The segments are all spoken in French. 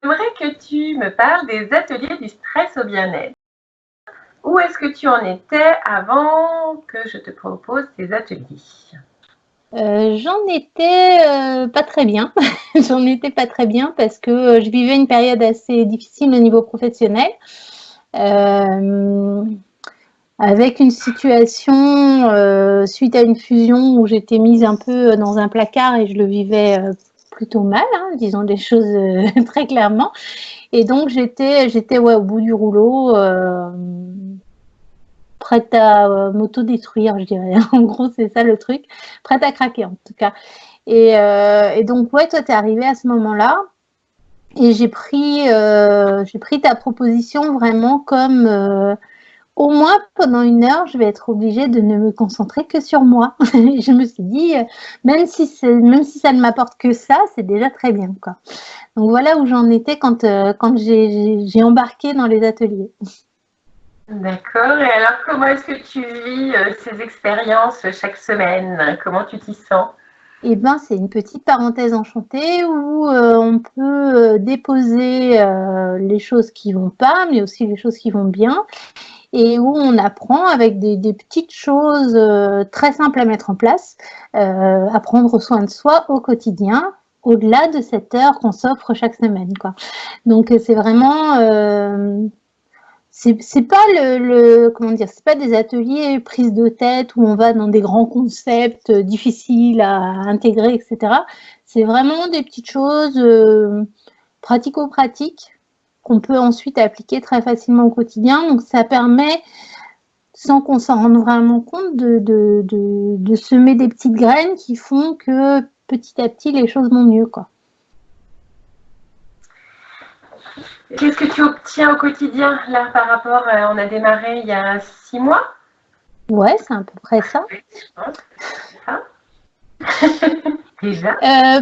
J'aimerais que tu me parles des ateliers du stress au bien-être. Où est-ce que tu en étais avant que je te propose ces ateliers? J'en étais pas très bien. J'en étais pas très bien parce que je vivais une période assez difficile au niveau professionnel. Avec une situation suite à une fusion où j'étais mise un peu dans un placard et je le vivais plutôt mal, hein, disons des choses très clairement. Et donc j'étais au bout du rouleau, prête à m'autodétruire, je dirais. En gros, c'est ça le truc. Prête à craquer, en tout cas. Et donc, ouais, toi, t'es arrivé à ce moment-là. Et j'ai pris ta proposition vraiment comme au moins pendant 1 heure, je vais être obligée de ne me concentrer que sur moi. Et je me suis dit, même si ça ne m'apporte que ça, c'est déjà très bien, quoi. Donc voilà où j'en étais quand j'ai embarqué dans les ateliers. D'accord. Et alors, comment est-ce que tu vis ces expériences chaque semaine? Comment tu t'y sens? Eh ben, c'est une petite parenthèse enchantée où on peut déposer les choses qui vont pas, mais aussi les choses qui vont bien, et où on apprend avec des petites choses très simples à mettre en place, à prendre soin de soi au quotidien, au-delà de cette heure qu'on s'offre chaque semaine, quoi. Donc c'est vraiment c'est pas comment dire, c'est pas des ateliers prise de tête où on va dans des grands concepts difficiles à intégrer, etc. C'est vraiment des petites choses pratico-pratiques qu'on peut ensuite appliquer très facilement au quotidien. Donc ça permet, sans qu'on s'en rende vraiment compte, de semer des petites graines qui font que petit à petit les choses vont mieux, quoi. Qu'est-ce que tu obtiens au quotidien là par rapport, on a démarré il y a 6 mois? Ouais, c'est à peu près ça. Hein? Déjà? Ma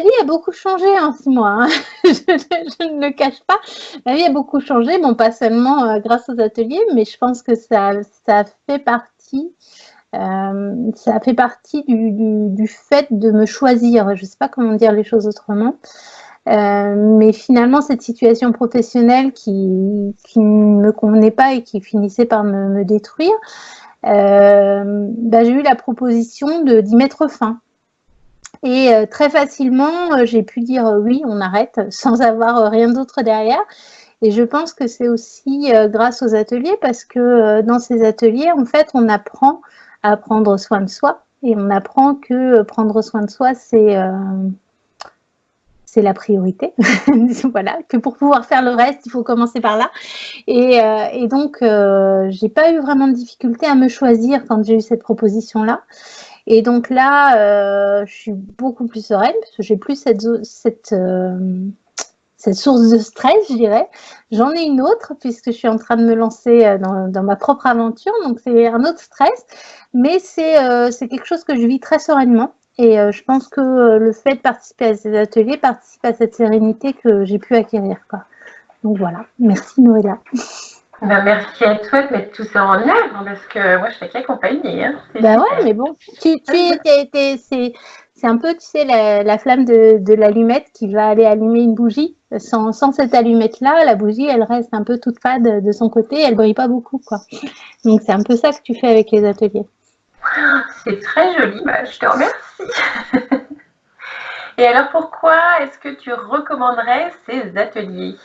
vie a beaucoup changé en 6 mois, hein. Je ne le cache pas. Ma vie a beaucoup changé, bon, pas seulement grâce aux ateliers, mais je pense que ça fait partie, du fait de me choisir. Je ne sais pas comment dire les choses autrement. Mais finalement, cette situation professionnelle qui ne me convenait pas et qui finissait par me détruire, j'ai eu la proposition d'y mettre fin. Et très facilement, j'ai pu dire oui, on arrête, sans avoir rien d'autre derrière. Et je pense que c'est aussi grâce aux ateliers, parce que dans ces ateliers, en fait, on apprend à prendre soin de soi. Et on apprend que prendre soin de soi, c'est la priorité. Voilà, que pour pouvoir faire le reste, il faut commencer par là. Et donc, j'ai pas eu vraiment de difficulté à me choisir quand j'ai eu cette proposition-là. Et donc là, je suis beaucoup plus sereine parce que j'ai plus cette source de stress, je dirais. J'en ai une autre puisque je suis en train de me lancer dans ma propre aventure. Donc, c'est un autre stress, mais c'est quelque chose que je vis très sereinement. Et je pense que le fait de participer à ces ateliers participe à cette sérénité que j'ai pu acquérir, quoi. Donc voilà. Merci Noëlla. Ben, merci à toi de mettre tout ça en œuvre parce que moi je fais qu'accompagner. Hein. C'est Ben super. ouais, mais bon, c'est un peu, tu sais, la flamme de l'allumette qui va aller allumer une bougie. Sans cette allumette-là, la bougie, elle reste un peu toute fade de son côté, elle brille pas beaucoup, quoi. Donc c'est un peu ça que tu fais avec les ateliers. C'est très joli, ben, je te remercie. Et alors pourquoi est-ce que tu recommanderais ces ateliers?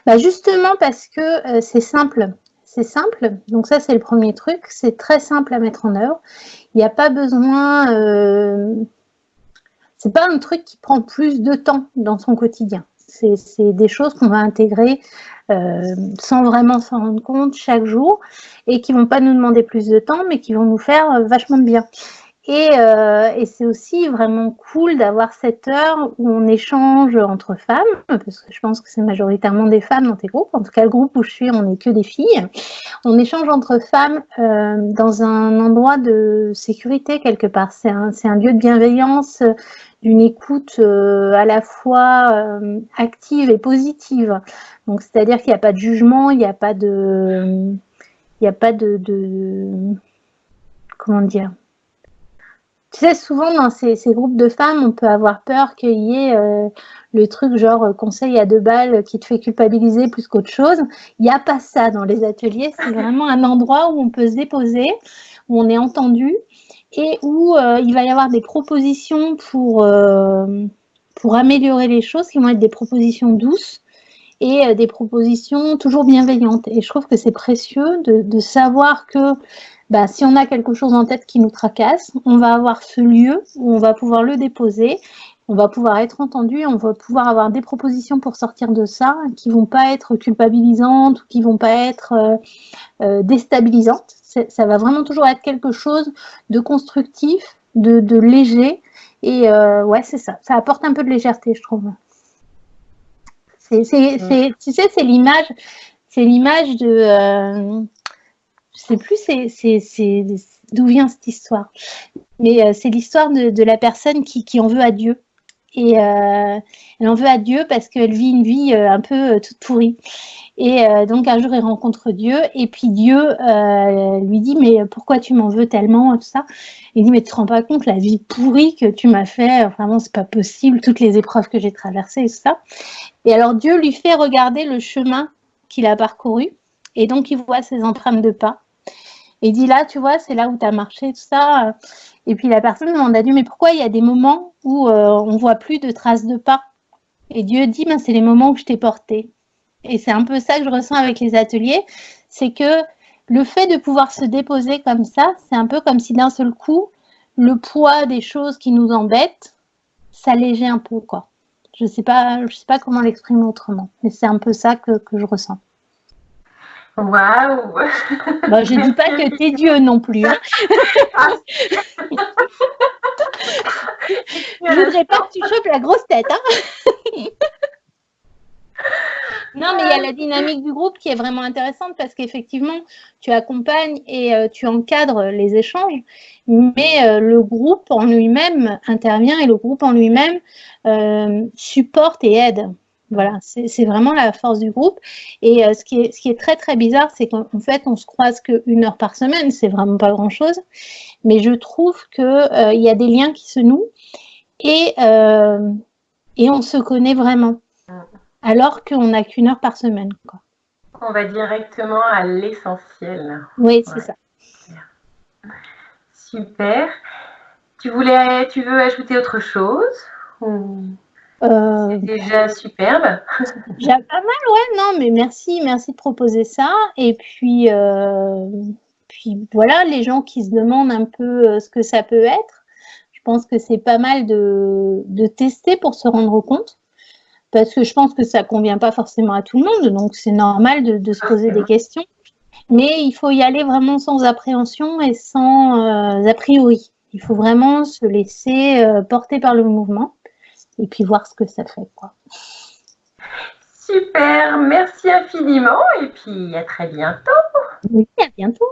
Bah justement parce que c'est simple. C'est simple, donc ça c'est le premier truc, c'est très simple à mettre en œuvre. Il n'y a pas besoin, c'est pas un truc qui prend plus de temps dans son quotidien. C'est des choses qu'on va intégrer sans vraiment s'en rendre compte chaque jour et qui vont pas nous demander plus de temps, mais qui vont nous faire vachement de bien. Et c'est aussi vraiment cool d'avoir cette heure où on échange entre femmes, parce que je pense que c'est majoritairement des femmes dans tes groupes. En tout cas, le groupe où je suis, on n'est que des filles. On échange entre femmes dans un endroit de sécurité quelque part. C'est un lieu de bienveillance, d'une écoute à la fois active et positive. Donc, c'est-à-dire qu'il n'y a pas de jugement, il n'y a pas de comment dire, Tu sais, souvent dans ces groupes de femmes, on peut avoir peur qu'il y ait le truc genre conseil à 2 balles qui te fait culpabiliser plus qu'autre chose. Il n'y a pas ça dans les ateliers. C'est vraiment un endroit où on peut se déposer, où on est entendu et où il va y avoir des propositions pour améliorer les choses qui vont être des propositions douces et des propositions toujours bienveillantes. Et je trouve que c'est précieux de savoir que si on a quelque chose en tête qui nous tracasse, on va avoir ce lieu où on va pouvoir le déposer, on va pouvoir être entendu, on va pouvoir avoir des propositions pour sortir de ça qui ne vont pas être culpabilisantes ou qui ne vont pas être déstabilisantes. Ça va vraiment toujours être quelque chose de constructif, de léger. Et ouais, c'est ça. Ça apporte un peu de légèreté, je trouve. Tu sais, c'est l'image de... je sais plus d'où vient cette histoire, mais c'est l'histoire de la personne qui en veut à Dieu. Et elle en veut à Dieu parce qu'elle vit une vie un peu toute pourrie. Et donc un jour, elle rencontre Dieu et puis Dieu lui dit « Mais pourquoi tu m'en veux tellement ?» tout ça. Il dit « Mais tu te rends pas compte la vie pourrie que tu m'as fait, vraiment c'est pas possible, toutes les épreuves que j'ai traversées et tout ça. » Et alors Dieu lui fait regarder le chemin qu'il a parcouru et donc il voit ses empreintes de pas. Et il dit là, tu vois, c'est là où tu as marché, tout ça. Et puis la personne demande à Dieu, mais pourquoi il y a des moments où on ne voit plus de traces de pas? Et Dieu dit, c'est les moments où je t'ai porté. Et c'est un peu ça que je ressens avec les ateliers, c'est que le fait de pouvoir se déposer comme ça, c'est un peu comme si d'un seul coup, le poids des choses qui nous embêtent s'allégeait un peu, quoi. Je sais pas comment l'exprimer autrement, mais c'est un peu ça que je ressens. Waouh. Je dis pas que t'es Dieu non plus. Hein. Je voudrais pas que tu chopes la grosse tête. Hein. Non, mais il y a la dynamique du groupe qui est vraiment intéressante parce qu'effectivement, tu accompagnes et tu encadres les échanges, mais le groupe en lui-même intervient et le groupe en lui-même supporte et aide. Voilà, c'est vraiment la force du groupe. Et ce qui est très, très bizarre, c'est qu'en fait, on se croise qu'1 heure par semaine. C'est vraiment pas grand-chose. Mais je trouve qu'il y a des liens qui se nouent et on se connaît vraiment. Alors qu'on n'a qu'1 heure par semaine. Quoi. On va directement à l'essentiel. Oui, c'est ça. Super. Tu veux ajouter autre chose ou... C'est déjà superbe. Déjà pas mal, ouais, non, mais merci de proposer ça. Et puis voilà, les gens qui se demandent un peu ce que ça peut être, je pense que c'est pas mal de tester pour se rendre compte. Parce que je pense que ça ne convient pas forcément à tout le monde, donc c'est normal de se poser des questions. Mais il faut y aller vraiment sans appréhension et sans a priori. Il faut vraiment se laisser porter par le mouvement et puis voir ce que ça fait. Quoi. Super, merci infiniment et puis à très bientôt. Oui, à bientôt.